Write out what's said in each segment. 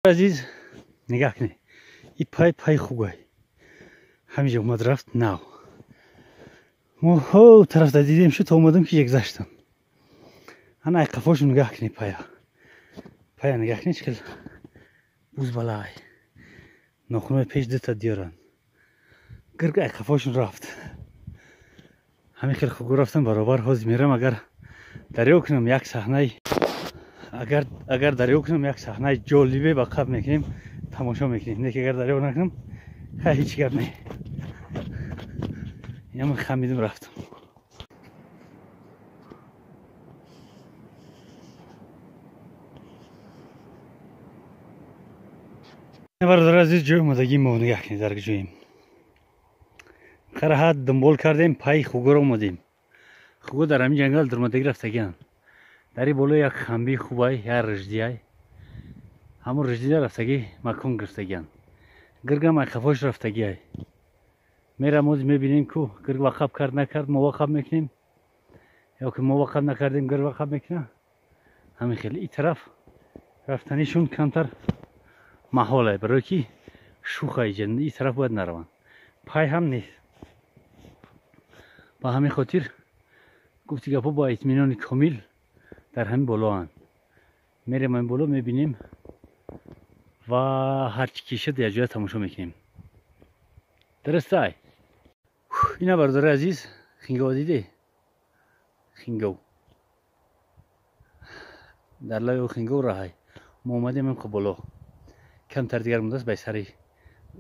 عزیز نگاه کنید این پای خوبه همینجا اومد رفت ناو ما ها طرف دیدیم شد تا اومدم که یک گذشتم انا ای قفاشو نگاه کنید پایا نگاه کنید چکل بوز بالای ناخونای پیش دوتا دیارن گرگ ای قفاشون رفت همین خیلی خوب رفتم برابر حاضر میرم اگر دریو کنم یک صحنه اگر دریو کنم یک صحنه جالبه با قب میکنیم تماشا میکنیم نه که اگر دریو نکنم هیچ گپ نه یا من خمیدم رفتم برادر عزیز جای اومدگی ما نگاه کنید در جویم خیلی حد دنبال کردیم پای خوگو رو اومدیم خوگو در همین جنگل در اومدگی رفتگیان در این بالا یک خنبی خوبه یا رجدی همون رجدی رفتگی مکان گرفتگیان گرگ هم خفاش رفتگی های میرم موز میبینیم که گرگ وقف کرد نکرد ما وقف میکنیم یا که ما وقف نکردیم گرگ وقف میکنه همین خیلی این طرف رفتنیشون کمتر محاله برای که شوخه جن این طرف باید نروند پای هم نیست با همین خاطر گفتی گپا با اطمینان کامل در همین بالا هن میریم این بالا میبینیم و هرچی کشد یا جای تماشا میکنیم درسته ای اینا برادر عزیز خنگو دیده خنگو در لای خنگو راهی ما اومدیم این بالا کمتر دیگر مونده است به سری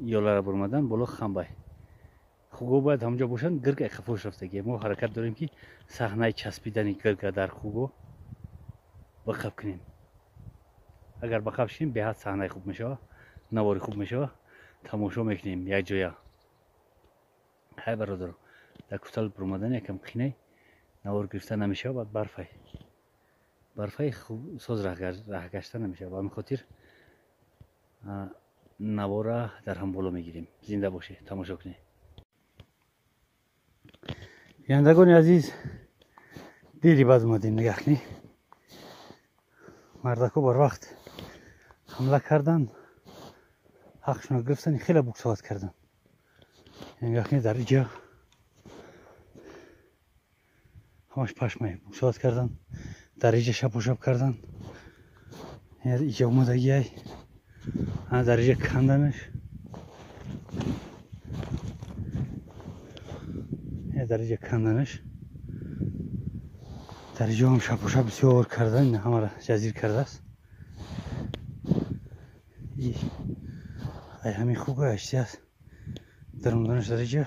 یالا را برمدن بالا خنبه خوگو باید همونجا باشن گرگ خفاش رفتگی ما حرکت داریم که صحنه چسبیدن گرگ در خوگو بخب کنیم اگر بخب شیم به حد صحنه خوب میشه نواری خوب میشه تماشا میکنیم یک جایا های برادر در کوتال برمدن یکم قینه نوار گرفته نمیشه بعد برفای خوب ساز راه گشته نمیشه و همین خاطر نوارا در هم بالا میگیریم زنده باشه تماشا کنید بینندگان عزیز دیری بعد اومدیم نگاه کنید مردکو بر وقت حمله کردن حقشون گرفتن خیلی بکسات کردن نگاه کنید در اینجا همش پشمه بکسات کردن در اینجا شپ و شپ کردن اینجا اومدگی های در اینجا کندنش در اینجا کندنش در اینجا هم شپ و شپ بسیار کردن این همه را جزیر کرده است ای همین خوگه اشتی است در موندنش در اینجا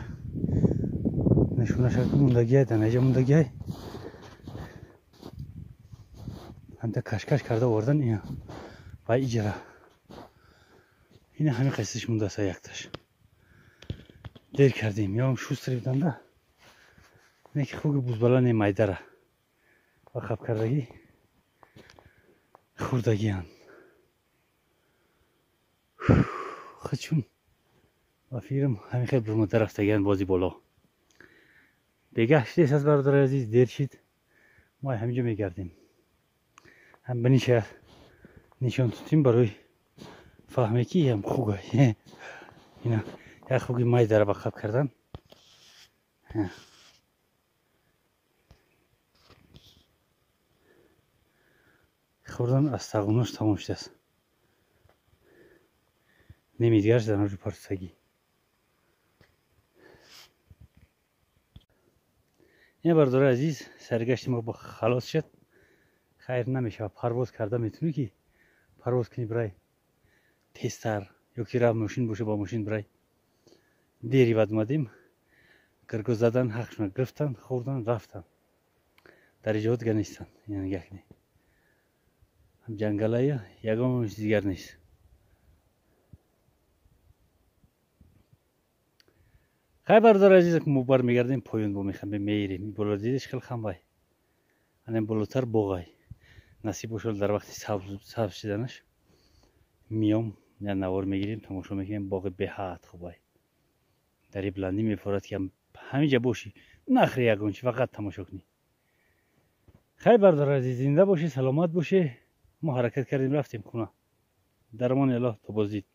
نشونش که موندگی های در اینجا موندگی های همینطور کشکش کرده آوردن اینا و اینجا را این همین قصدش مونده است یکتاش دیر کردیم یا هم شوستری بدن ده اینه که خوگ بوزبالا نیمایده را و خب کردگی خوردگی هن خودشون و فیرم همین خیلی برمده رفتگی هن بازی بالا بگشت از برادر عزیز دیر شد ما همینجا میگردیم هم بنیشه نشان توتیم برای فهمه که هم خوگه اینا یک خوگی مای داره بخب کردن خوردن از تقوناش تمام شده است نمیدگرش در نوع پارتسگی این برادر عزیز سرگشت ما با خلاص شد خیر نمیشه پرواز کرده میتونی که پرواز کنی برای تیستر یا که راه ماشین باشه با ماشین برای دیری بعد اومدیم گرگو زدن حقشون گرفتن خوردن رفتن در اینجا دیگه نیستن یعنی نگه کنی هم جنگل های یکمش دیگر نیست خیلی برادر عزیز که ما بر میگردیم پایون با میخوام میریم بالا دیدش خیلی خنبه این بالاتر باغای نصیب باشد در وقتی سبز شدنش میام یا نوار میگیریم تماشا میکنیم باغ به حد خوبه در این بلندی میفارد که همینجا باشی نخری یکونچ فقط تماشا کنی خیلی برادر عزیز زنده باشی سلامت باشی ما حرکت کردیم رفتیم خونه درمان الله تبازید